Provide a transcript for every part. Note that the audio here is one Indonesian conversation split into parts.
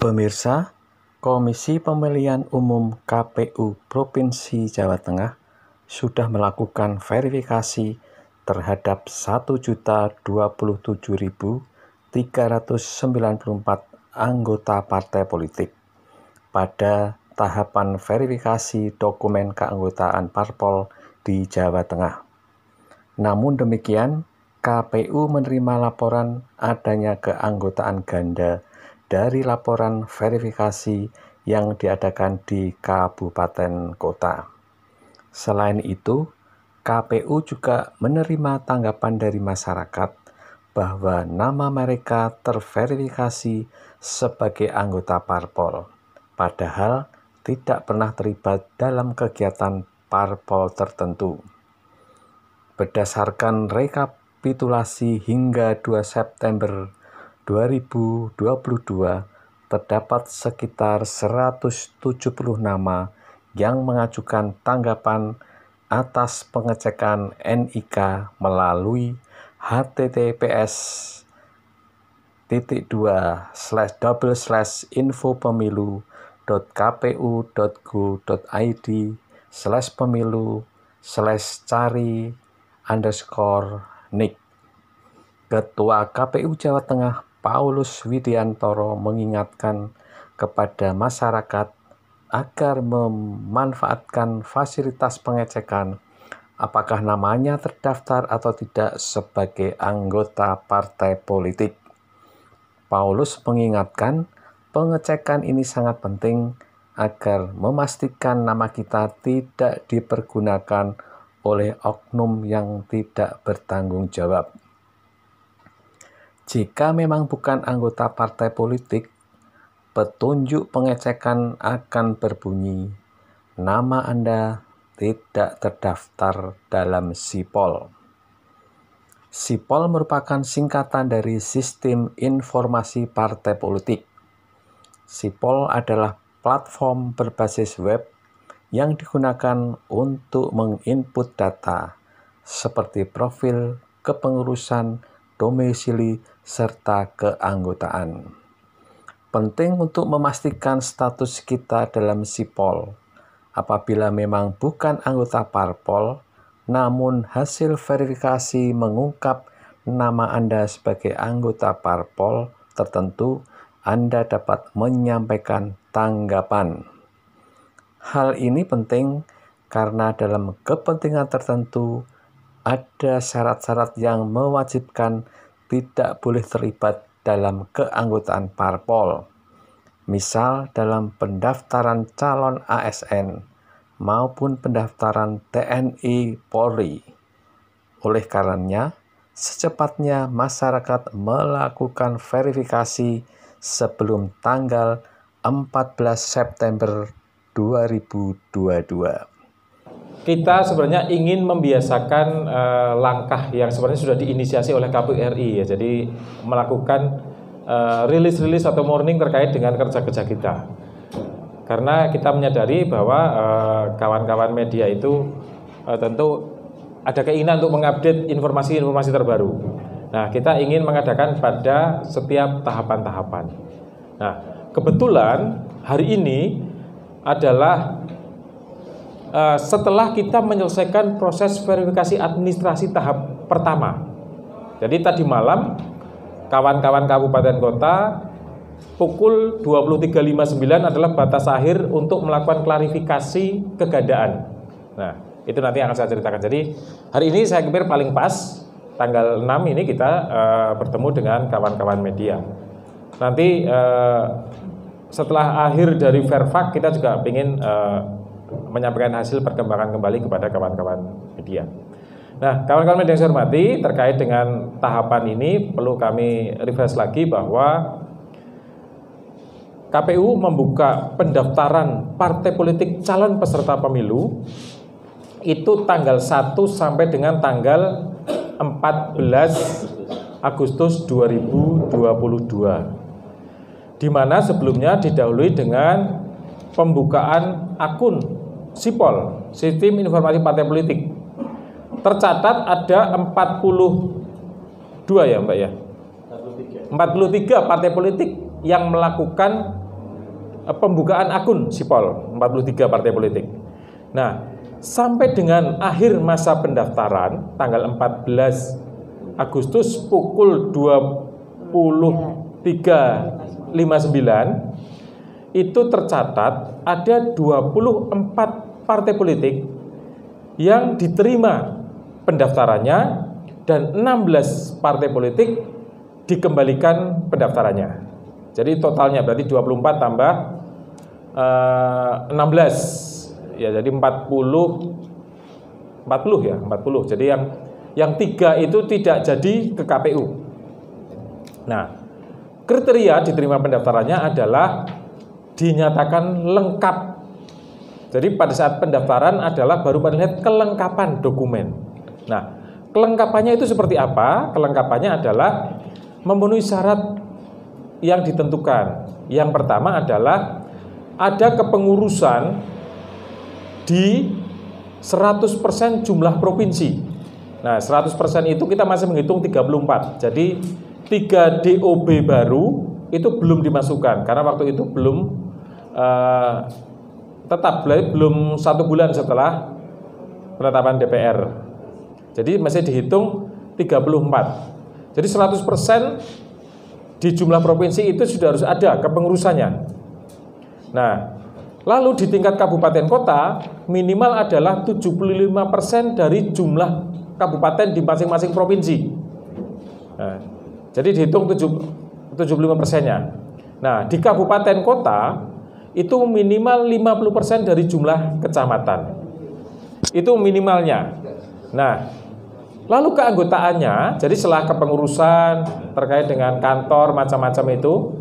Pemirsa, Komisi Pemilihan Umum KPU Provinsi Jawa Tengah sudah melakukan verifikasi terhadap 1.027.394 anggota partai politik pada tahapan verifikasi dokumen keanggotaan parpol di Jawa Tengah. Namun demikian, KPU menerima laporan adanya keanggotaan ganda dari laporan verifikasi yang diadakan di kabupaten kota. Selain itu, KPU juga menerima tanggapan dari masyarakat bahwa nama mereka terverifikasi sebagai anggota parpol, padahal tidak pernah terlibat dalam kegiatan parpol tertentu. Berdasarkan rekapitulasi hingga 2 September 2022, terdapat sekitar 170 nama yang mengajukan tanggapan atas pengecekan NIK melalui https://infopemilu.kpu.go.id/pemilu/cari_NIK. Ketua KPU Jawa Tengah Paulus Widiantoro mengingatkan kepada masyarakat agar memanfaatkan fasilitas pengecekan apakah namanya terdaftar atau tidak sebagai anggota partai politik. Paulus mengingatkan pengecekan ini sangat penting agar memastikan nama kita tidak dipergunakan oleh oknum yang tidak bertanggung jawab. Jika memang bukan anggota partai politik, petunjuk pengecekan akan berbunyi, nama Anda tidak terdaftar dalam SIPOL. SIPOL merupakan singkatan dari Sistem Informasi Partai Politik. SIPOL adalah platform berbasis web yang digunakan untuk menginput data seperti profil, kepengurusan, domisili, serta keanggotaan. Penting untuk memastikan status kita dalam SIPOL. Apabila memang bukan anggota parpol, namun hasil verifikasi mengungkap nama Anda sebagai anggota parpol tertentu, Anda dapat menyampaikan tanggapan. Hal ini penting karena dalam kepentingan tertentu ada syarat-syarat yang mewajibkan tidak boleh terlibat dalam keanggotaan parpol, misal dalam pendaftaran calon ASN maupun pendaftaran TNI Polri. Oleh karenanya, secepatnya masyarakat melakukan verifikasi sebelum tanggal 14 September 2022. Kita sebenarnya ingin membiasakan langkah yang sebenarnya sudah diinisiasi oleh KPU RI ya. Jadi melakukan rilis-rilis atau warning terkait dengan kerja-kerja kita. Karena kita menyadari bahwa kawan-kawan media itu tentu ada keinginan untuk mengupdate informasi-informasi terbaru. Nah, kita ingin mengadakan pada setiap tahapan-tahapan. Nah, kebetulan hari ini adalah setelah kita menyelesaikan proses verifikasi administrasi tahap pertama. Jadi tadi malam kawan-kawan kabupaten kota pukul 23.59 adalah batas akhir untuk melakukan klarifikasi kegandaan. Nah, itu nanti akan saya ceritakan. Jadi hari ini saya pikir paling pas tanggal 6 ini kita bertemu dengan kawan-kawan media. Nanti setelah akhir dari Verfak kita juga ingin menyampaikan hasil perkembangan kembali kepada kawan-kawan media. Nah, kawan-kawan media yang saya hormati, terkait dengan tahapan ini perlu kami refresh lagi bahwa KPU membuka pendaftaran partai politik calon peserta pemilu itu tanggal 1 sampai dengan tanggal 14 Agustus 2022. Di mana sebelumnya didahului dengan pembukaan akun SIPOL, Sistem Informasi Partai Politik. Tercatat ada 42 ya Mbak ya? 43 partai politik yang melakukan pembukaan akun Sipol 43 partai politik. Nah, sampai dengan akhir masa pendaftaran tanggal 14 Agustus pukul 23.59 itu tercatat ada 24 partai politik yang diterima pendaftarannya dan 16 partai politik dikembalikan pendaftarannya. Jadi totalnya berarti 24 tambah 16. Ya, jadi 40 ya, 40. Jadi yang 3 itu tidak jadi ke KPU. Nah, kriteria diterima pendaftarannya adalah dinyatakan lengkap. Jadi pada saat pendaftaran adalah baru melihat kelengkapan dokumen. Nah, kelengkapannya itu seperti apa? Kelengkapannya adalah memenuhi syarat yang ditentukan. Yang pertama adalah ada kepengurusan di 100% jumlah provinsi. Nah, 100% itu kita masih menghitung 34. Jadi 3 DOB baru itu belum dimasukkan karena waktu itu belum belum 1 bulan setelah penetapan DPR. Jadi masih dihitung 34. Jadi 100% di jumlah provinsi itu sudah harus ada kepengurusannya. Nah, lalu di tingkat kabupaten kota minimal adalah 75% dari jumlah kabupaten di masing-masing provinsi. Nah, jadi dihitung 75%-nya. Nah, di kabupaten kota itu minimal 50% dari jumlah kecamatan. Itu minimalnya. Nah, lalu keanggotaannya, jadi setelah kepengurusan terkait dengan kantor macam-macam itu,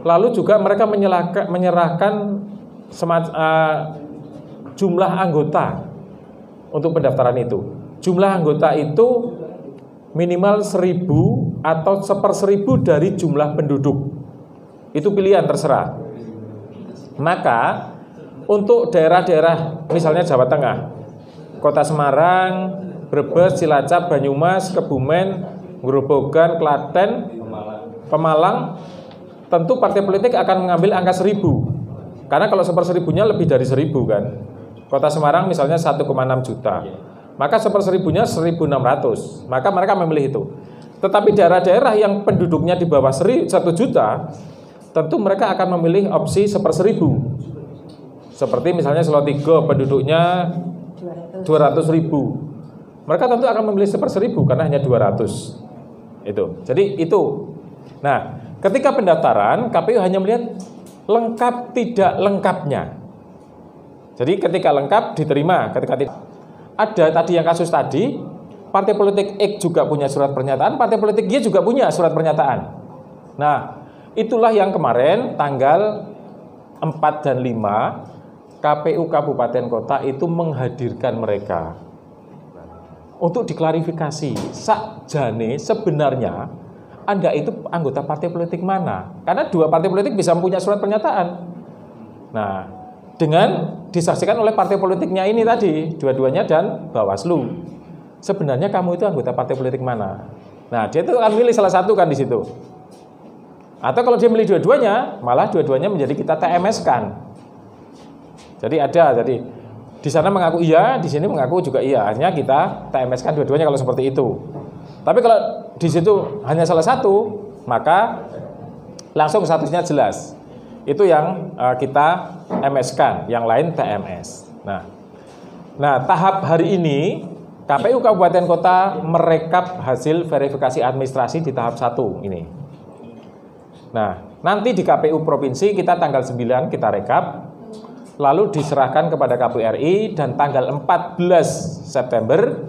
lalu juga mereka menyerahkan jumlah anggota untuk pendaftaran itu. Jumlah anggota itu minimal 1.000 atau 1/1000 dari jumlah penduduk. Itu pilihan terserah. Maka untuk daerah-daerah misalnya Jawa Tengah, Kota Semarang, Brebes, Cilacap, Banyumas, Kebumen, Grobogan, Klaten, Pemalang, tentu partai politik akan mengambil angka 1.000. Karena kalau 1/1000-nya lebih dari 1.000 kan. Kota Semarang misalnya 1,6 juta. Maka 1/1000-nya 1.600. Maka mereka memilih itu. Tetapi daerah-daerah yang penduduknya di bawah 1 juta, tentu mereka akan memilih opsi 1/1000. Seperti misalnya Selotigo penduduknya 200.000. Mereka tentu akan memilih 1/1000 karena hanya 200. Itu. Jadi itu. Nah, ketika pendaftaran KPU hanya melihat lengkap tidak lengkapnya. Jadi ketika lengkap diterima, ketika tidak ada tadi yang kasus tadi, partai politik X juga punya surat pernyataan, partai politik Y juga punya surat pernyataan. Nah, itulah yang kemarin tanggal 4 dan 5 KPU Kabupaten Kota itu menghadirkan mereka untuk diklarifikasi. Sakjane sebenarnya Anda itu anggota partai politik mana? Karena 2 partai politik bisa punya surat pernyataan. Nah, dengan disaksikan oleh partai politiknya ini tadi, dua-duanya dan Bawaslu. Sebenarnya kamu itu anggota partai politik mana? Nah, dia itu akan milih salah satu kan di situ. Atau kalau dia milih dua-duanya, malah dua-duanya menjadi kita TMS-kan. Jadi di sana mengaku iya, di sini mengaku juga iya. Hanya kita TMS-kan dua-duanya kalau seperti itu. Tapi kalau di situ hanya salah satu, maka langsung statusnya jelas. Itu yang kita MS-kan, yang lain TMS. Nah, tahap hari ini KPU Kabupaten Kota merekap hasil verifikasi administrasi di tahap 1 ini. Nah, nanti di KPU Provinsi kita tanggal 9 kita rekap, lalu diserahkan kepada KPU RI dan tanggal 14 September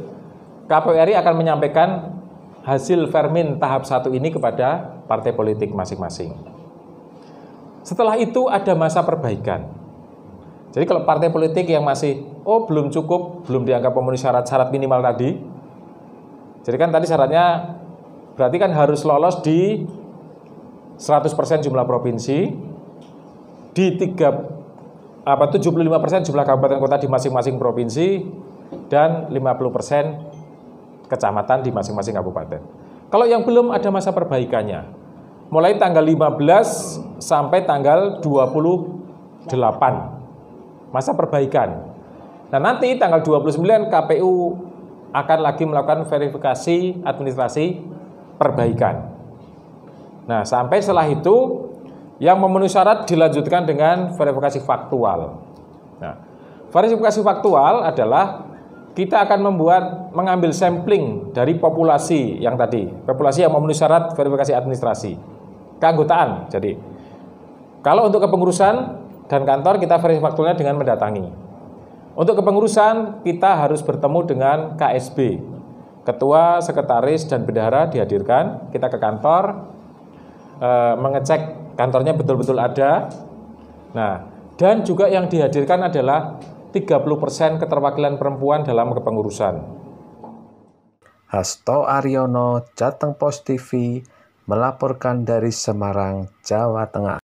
KPU RI akan menyampaikan hasil vermin tahap 1 ini kepada partai politik masing-masing. Setelah itu ada masa perbaikan. Jadi kalau partai politik yang masih belum cukup, belum dianggap memenuhi syarat-syarat minimal tadi. Jadi kan tadi syaratnya berarti kan harus lolos di 100% jumlah provinsi, di 75% jumlah kabupaten kota di masing-masing provinsi, dan 50% kecamatan di masing-masing kabupaten. Kalau yang belum ada masa perbaikannya. mulai tanggal 15 sampai tanggal 28 masa perbaikan. Nah, nanti tanggal 29 KPU akan lagi melakukan verifikasi administrasi perbaikan. Nah, sampai setelah itu yang memenuhi syarat dilanjutkan dengan verifikasi faktual. Nah, verifikasi faktual adalah kita akan mengambil sampling dari populasi yang tadi, populasi yang memenuhi syarat verifikasi administrasi, keanggotaan. Jadi, kalau untuk kepengurusan dan kantor kita verifikasi faktualnya dengan mendatangi. Untuk kepengurusan kita harus bertemu dengan KSB, ketua, sekretaris, dan bendahara dihadirkan. Kita ke kantor, mengecek kantornya betul-betul ada. Nah, dan juga yang dihadirkan adalah 30% keterwakilan perempuan dalam kepengurusan. Hasto Aryono, Jateng Post TV, melaporkan dari Semarang, Jawa Tengah.